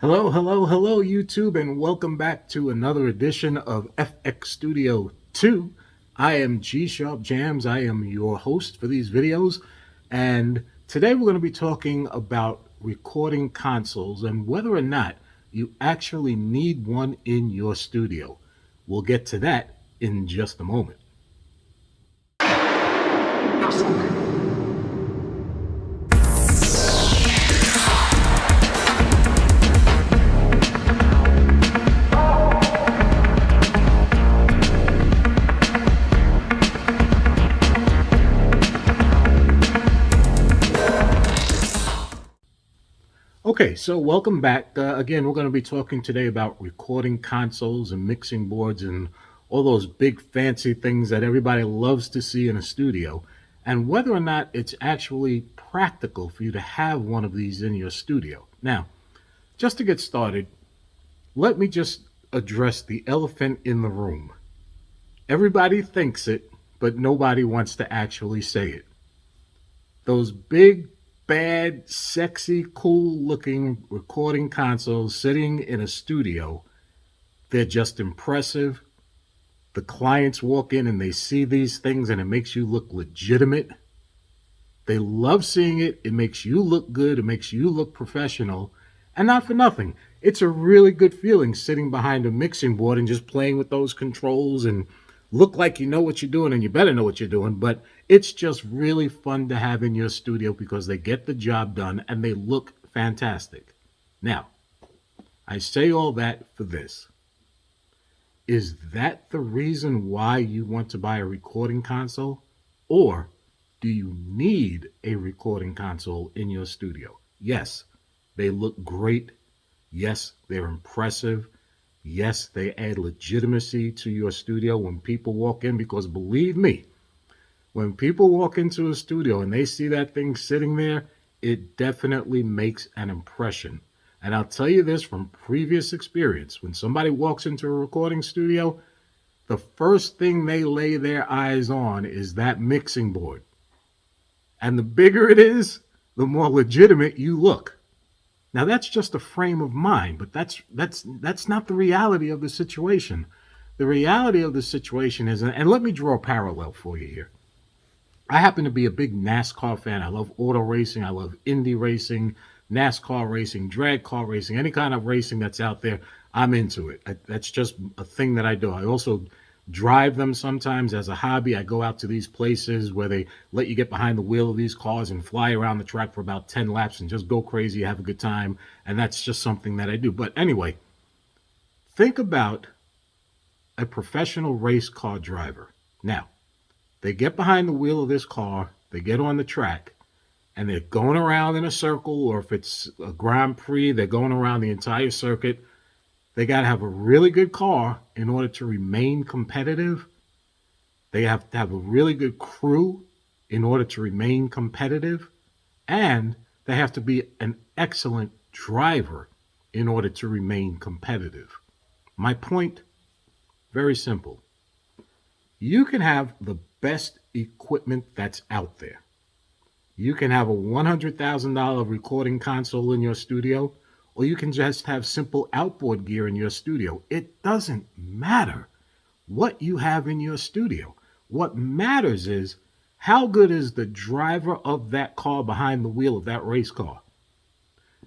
Hello, hello, hello, YouTube, and welcome back to another edition of FX Studio 2. I am G Sharp Jams. I am your host for these videos, and today we're going to be talking about recording consoles and whether or not you actually need one in your studio. We'll get to that in just a moment. Okay, so welcome back. Again, we're going to be talking today about recording consoles and mixing boards and all those big fancy things that everybody loves to see in a studio, and whether or not it's actually practical for you to have one of these in your studio. Now, just to get started, let me just address the elephant in the room. Everybody thinks it, but nobody wants to actually say it. Those big, bad, sexy, cool looking recording consoles sitting in a studio, they're just impressive. The clients walk in and they see these things and it makes you look legitimate. They love seeing it. It makes you look good. It makes you look professional. And not for nothing. It's a really good feeling sitting behind a mixing board and just playing with those controls and look like you know what you're doing, and you better know what you're doing. But it's just really fun to have in your studio because they get the job done and they look fantastic. Now, I say all that for this. Is that the reason why you want to buy a recording console? Or do you need a recording console in your studio? Yes, they look great. Yes, they're impressive. Yes, they add legitimacy to your studio when people walk in, because believe me, when people walk into a studio and they see that thing sitting there, it definitely makes an impression. And I'll tell you this from previous experience. When somebody walks into a recording studio, the first thing they lay their eyes on is that mixing board. And the bigger it is, the more legitimate you look. Now that's just a frame of mind, but that's not the reality of the situation. The reality of the situation is, and let me draw a parallel for you here. I happen to be a big NASCAR fan. I love auto racing. I love Indy racing, NASCAR racing, drag car racing, any kind of racing that's out there. I'm into it. That's just a thing that I do. I also drive them sometimes as a hobby. I go out to these places where they let you get behind the wheel of these cars and fly around the track for about 10 laps and just go crazy, have a good time. And that's just something that I do. But anyway, think about a professional race car driver. Now, they get behind the wheel of this car, they get on the track, and they're going around in a circle, or if it's a Grand Prix, they're going around the entire circuit. They got to have a really good car in order to remain competitive. They have to have a really good crew in order to remain competitive. And they have to be an excellent driver in order to remain competitive. My point, very simple. You can have the best equipment that's out there. You can have a $100,000 recording console in your studio, or you can just have simple outboard gear in your studio. It doesn't matter what you have in your studio. What matters is how good is the driver of that car behind the wheel of that race car?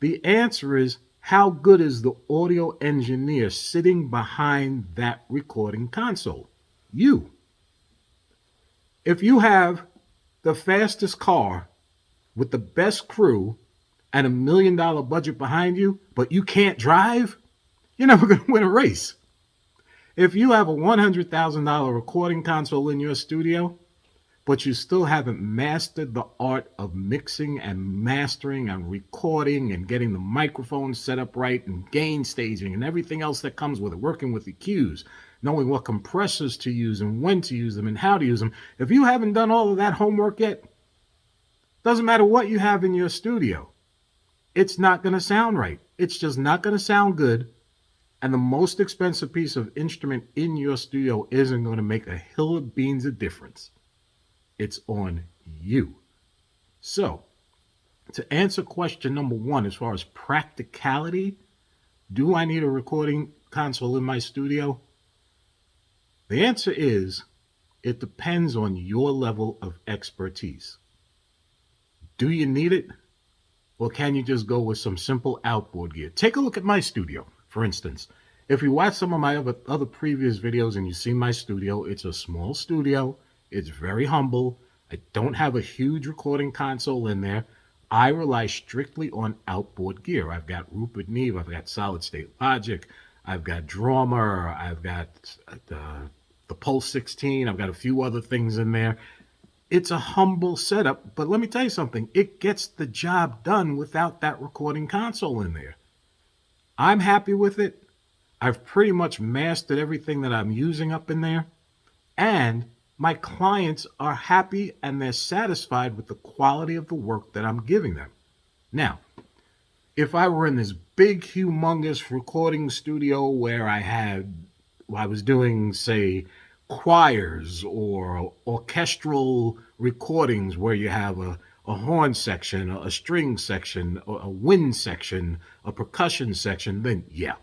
The answer is how good is the audio engineer sitting behind that recording console? You. If you have the fastest car with the best crew and $1 million budget behind you, but you can't drive, you're never going to win a race. If you have a $100,000 recording console in your studio, but you still haven't mastered the art of mixing and mastering and recording and getting the microphone set up right and gain staging and everything else that comes with it, working with the cues, knowing what compressors to use and when to use them and how to use them. If you haven't done all of that homework yet, doesn't matter what you have in your studio, it's not going to sound right. It's just not going to sound good. And the most expensive piece of instrument in your studio isn't going to make a hill of beans of difference. It's on you. So, to answer question number one, as far as practicality, Do I need a recording console in my studio? The answer is it depends on your level of expertise. Do you need it? Or can you just go with some simple outboard gear? Take a look at my studio, for instance. If you watch some of my other previous videos and you see my studio, it's a small studio. It's very humble. I don't have a huge recording console in there. I rely strictly on outboard gear. I've got Rupert Neve, I've got Solid State Logic, I've got Drummer, I've got the Pulse 16, I've got a few other things in there. It's a humble setup, but let me tell you something. It gets the job done without that recording console in there. I'm happy with it. I've pretty much mastered everything that I'm using up in there. And my clients are happy and they're satisfied with the quality of the work that I'm giving them. Now, if I were in this big, humongous recording studio where I was doing, say, choirs or orchestral recordings where you have a horn section, a string section, a wind section, a percussion section, then yeah.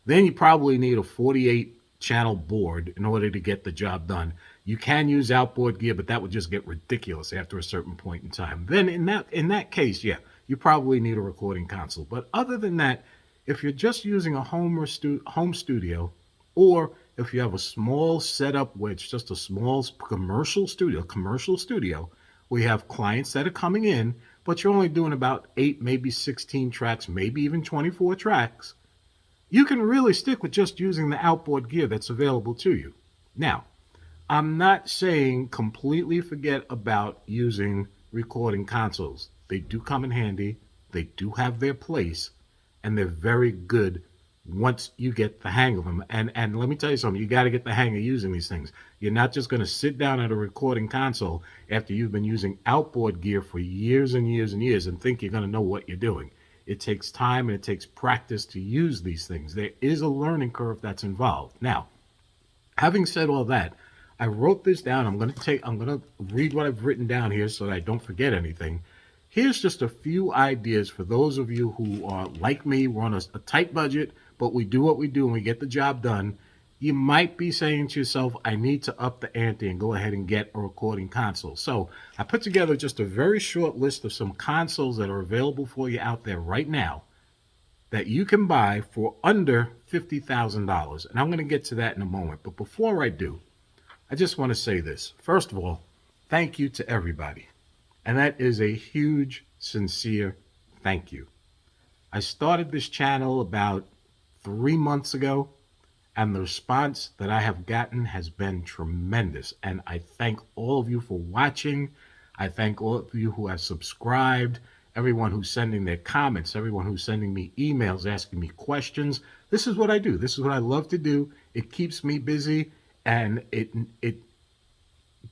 Then you probably need a 48 channel board in order to get the job done. You can use outboard gear, but that would just get ridiculous after a certain point in time. Then in that case, yeah, you probably need a recording console. But other than that, if you're just using a home studio, or if you have a small setup where it's just a small commercial studio, where you have clients that are coming in, but you're only doing about 8, maybe 16 tracks, maybe even 24 tracks, you can really stick with just using the outboard gear that's available to you. Now, I'm not saying completely forget about using recording consoles. They do come in handy, they do have their place, and they're very good once you get the hang of them. And let me tell you something, you got to get the hang of using these things. You're not just going to sit down at a recording console after you've been using outboard gear for years and years and years and think you're going to know what you're doing. It takes time and it takes practice to use these things. There is a learning curve that's involved. Now, having said all that, I wrote this down. I'm going to read what I've written down here so that I don't forget anything. Here's just a few ideas for those of you who are like me. We're on a tight budget, but we do what we do and we get the job done. You might be saying to yourself, I need to up the ante and go ahead and get a recording console. So I put together just a very short list of some consoles that are available for you out there right now that you can buy for under $50,000. And I'm going to get to that in a moment. But before I do, I just want to say this. First of all, thank you to everybody. And that is a huge, sincere thank you. I started this channel about 3 months ago, and the response that I have gotten has been tremendous. And I thank all of you for watching. I thank all of you who have subscribed, everyone who's sending their comments, everyone who's sending me emails, asking me questions. This is what I do. This is what I love to do. It keeps me busy, and it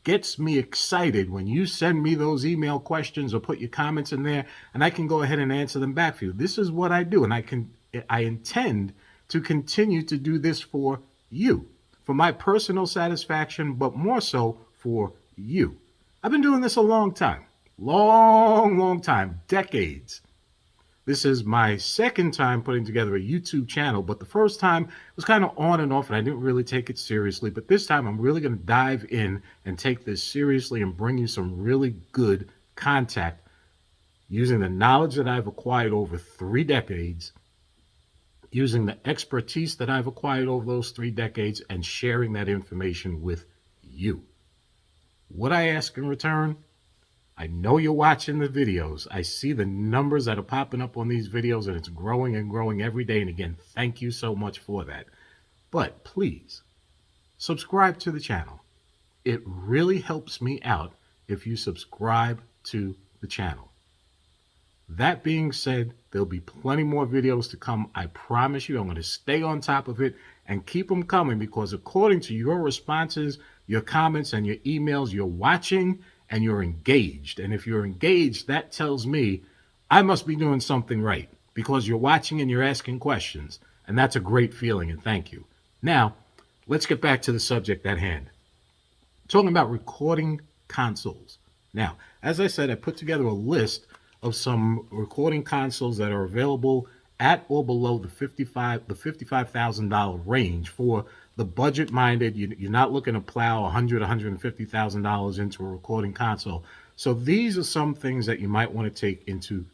gets me excited when you send me those email questions or put your comments in there, and I can go ahead and answer them back for you. This is what I do, and I intend to continue to do this for you, for my personal satisfaction, but more so for you. I've been doing this a long time, long time, decades. This is my second time putting together a YouTube channel, but the first time was kind of on and off and I didn't really take it seriously. But this time I'm really going to dive in and take this seriously and bring you some really good content using the knowledge that I've acquired over 3 decades, using the expertise that I've acquired over those 3 decades, and sharing that information with you. What I ask in return, I know you're watching the videos. I see the numbers that are popping up on these videos, and it's growing and growing every day. And again, thank you so much for that. But please, subscribe to the channel. It really helps me out if you subscribe to the channel. That being said, there'll be plenty more videos to come. I promise you, I'm going to stay on top of it and keep them coming, because according to your responses, your comments, and your emails, you're watching and you're engaged. And if you're engaged, that tells me I must be doing something right, because you're watching and you're asking questions. And that's a great feeling, and thank you. Now, let's get back to the subject at hand. Talking about recording consoles. Now, as I said, I put together a list of some recording consoles that are available at or below the $55,000 range for the budget minded. You're not looking to plow $150,000 into a recording console. So these are some things that you might want to take into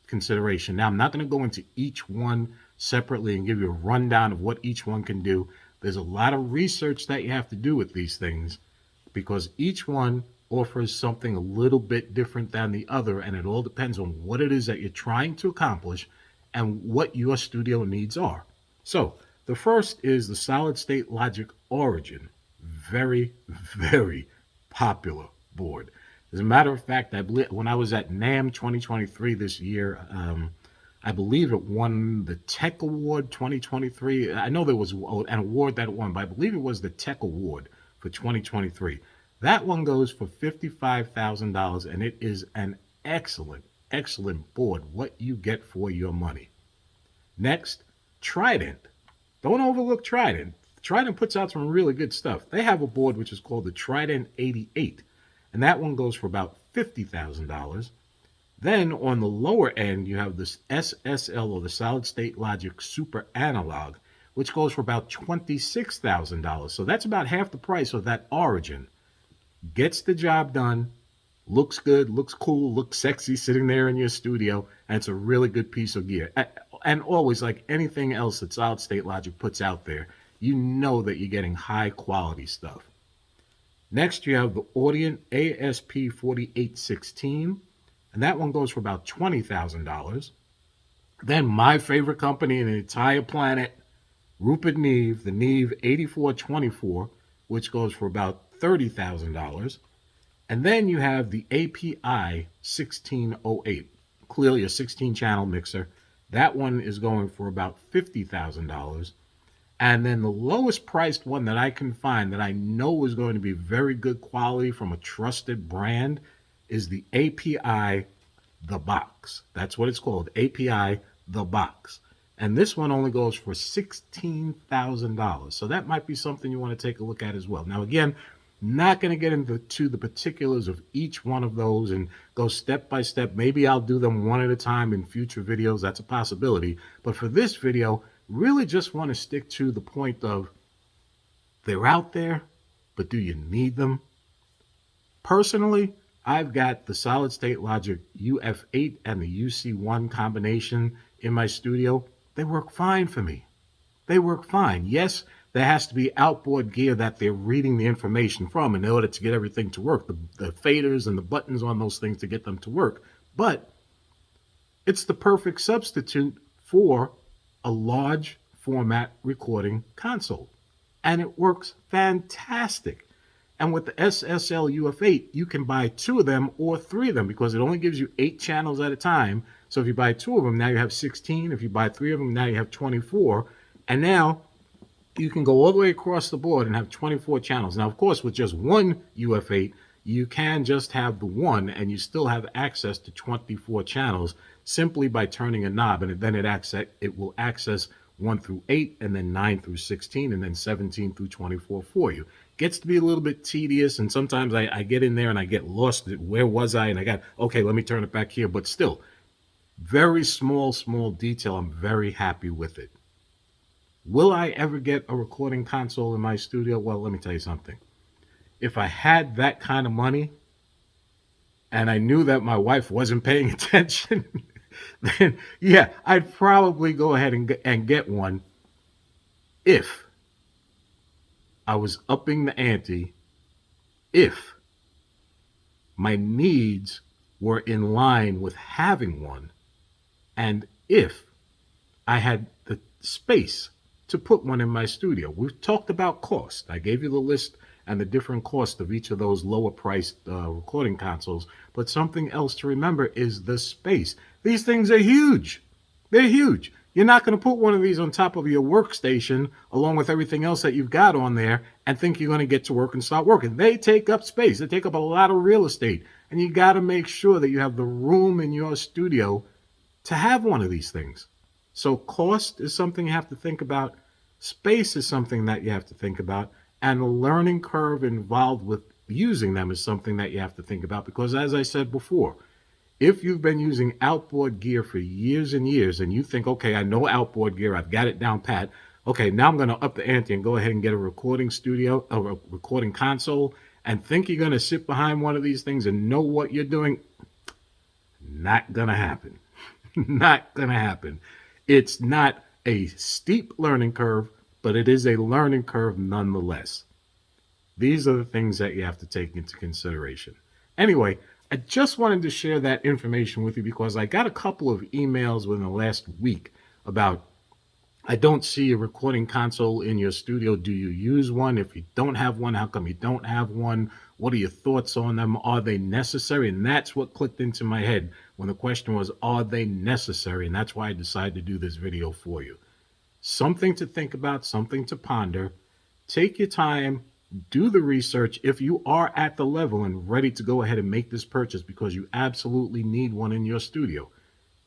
consideration. Now, I'm not going to go into each one separately and give you a rundown of what each one can do. There's a lot of research that you have to do with these things because each one offers something a little bit different than the other, and it all depends on what it is that you're trying to accomplish and what your studio needs are. So, the first is the solid state logic Origin. Very, very popular board. As a matter of fact, I believe when I was at NAM 2023 this year, I believe it won the Tech Award 2023. I know there was an award that it won, but I believe it was the Tech Award for 2023. That one goes for $55,000, and it is an excellent, excellent board. What you get for your money. Next, Trident. Don't overlook Trident. Trident puts out some really good stuff. They have a board which is called the Trident 88, and that one goes for about $50,000. Then on the lower end, you have this SSL or the Solid State Logic Super Analog, which goes for about $26,000. So that's about half the price of that Origin. Gets the job done, looks good, looks cool, looks sexy sitting there in your studio, and it's a really good piece of gear. And always, like anything else that Solid State Logic puts out there, you know that you're getting high quality stuff. Next, you have the Audient ASP 4816, and that one goes for about $20,000. Then my favorite company in the entire planet, Rupert Neve, the Neve 8424, which goes for about $30,000. And then you have the API 1608, clearly a 16 channel mixer. That one is going for about $50,000. And then the lowest priced one that I can find that I know is going to be very good quality from a trusted brand is the API The Box. That's what it's called, API The Box. And this one only goes for $16,000. So that might be something you want to take a look at as well. Now, again, not going to get into the particulars of each one of those and go step by step. Maybe I'll do them one at a time in future videos. That's a possibility. But for this video, really just want to stick to the point of they're out there, but do you need them? Personally, I've got the Solid State Logic UF8 and the UC1 combination in my studio. They work fine for me. They work fine. Yes, there has to be outboard gear that they're reading the information from in order to get everything to work, the faders and the buttons on those things to get them to work. But it's the perfect substitute for a large format recording console. And it works fantastic. And with the SSL UF8, you can buy 2 of them or 3 of them because it only gives you 8 channels at a time. So if you buy 2 of them, now you have 16. If you buy 3 of them, now you have 24. And now you can go all the way across the board and have 24 channels. Now, of course, with just one UF8, you can just have the one and you still have access to 24 channels simply by turning a knob, and then it will access 1 through 8 and then 9 through 16 and then 17 through 24 for you. Gets to be a little bit tedious, and sometimes I get in there and I get lost. Where was I? And I got, okay, let me turn it back here. But still, very small detail. I'm very happy with it. Will I ever get a recording console in my studio? Well, let me tell you something. If I had that kind of money and I knew that my wife wasn't paying attention, then yeah, I'd probably go ahead and get one if I was upping the ante, if my needs were in line with having one, and if I had the space to put one in my studio. We've talked about cost. I gave you the list and the different costs of each of those lower priced recording consoles. But something else to remember is the space. These things are huge. They're huge. You're not going to put one of these on top of your workstation along with everything else that you've got on there and think you're going to get to work and start working. They take up space. They take up a lot of real estate. And you got to make sure that you have the room in your studio to have one of these things. So cost is something you have to think about. Space is something that you have to think about. And the learning curve involved with using them is something that you have to think about. Because as I said before, If you've been using outboard gear for years and years and you think, okay, I know outboard gear, I've got it down pat. Okay, now I'm going to up the ante and go ahead and get a recording studio, a recording console, and think you're going to sit behind one of these things and know what you're doing. Not going to happen. Not going to happen. It's not a steep learning curve, but it is a learning curve nonetheless. These are the things that you have to take into consideration. Anyway, I just wanted to share that information with you because I got a couple of emails within the last week about, I don't see a recording console in your studio. Do you use one? If you don't have one, how come you don't have one? What are your thoughts on them? Are they necessary? And that's what clicked into my head when the question was, are they necessary? And that's why I decided to do this video for you. Something to think about, something to ponder. Take your time, do the research if you are at the level and ready to go ahead and make this purchase because you absolutely need one in your studio.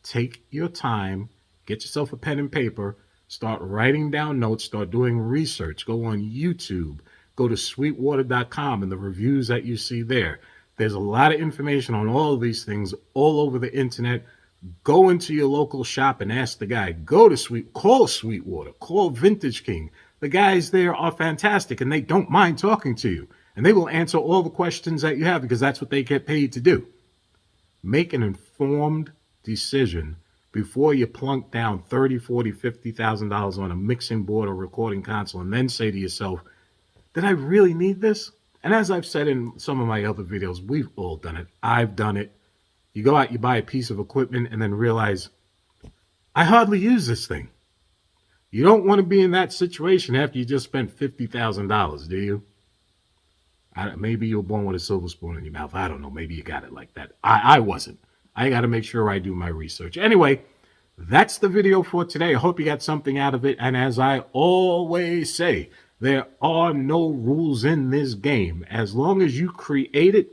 Take your time, get yourself a pen and paper, start writing down notes, start doing research. Go on YouTube, go to sweetwater.com and the reviews that you see there. There's a lot of information on all of these things all over the internet. Go into your local shop and ask the guy. Call Sweetwater, call Vintage King. The guys there are fantastic and they don't mind talking to you. And they will answer all the questions that you have because that's what they get paid to do. Make an informed decision before you plunk down $30,000, $40,000, $50,000 on a mixing board or recording console and then say to yourself, did I really need this? And as I've said in some of my other videos, we've all done it. I've done it. You go out, you buy a piece of equipment and then realize, I hardly use this thing. You don't want to be in that situation after you just spent $50,000, do you? Maybe you were born with a silver spoon in your mouth. I don't know. Maybe you got it like that. I wasn't. I got to make sure I do my research. Anyway, that's the video for today. I hope you got something out of it. And as I always say, there are no rules in this game. As long as you create it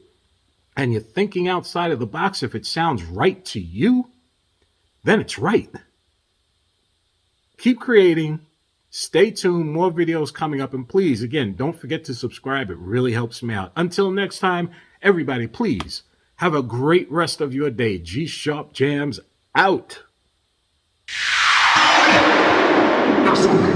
and you're thinking outside of the box, if it sounds right to you, then it's right. Keep creating. Stay tuned. More videos coming up. And please, again, don't forget to subscribe. It really helps me out. Until next time, everybody, please have a great rest of your day. G-Sharp Jams out. That's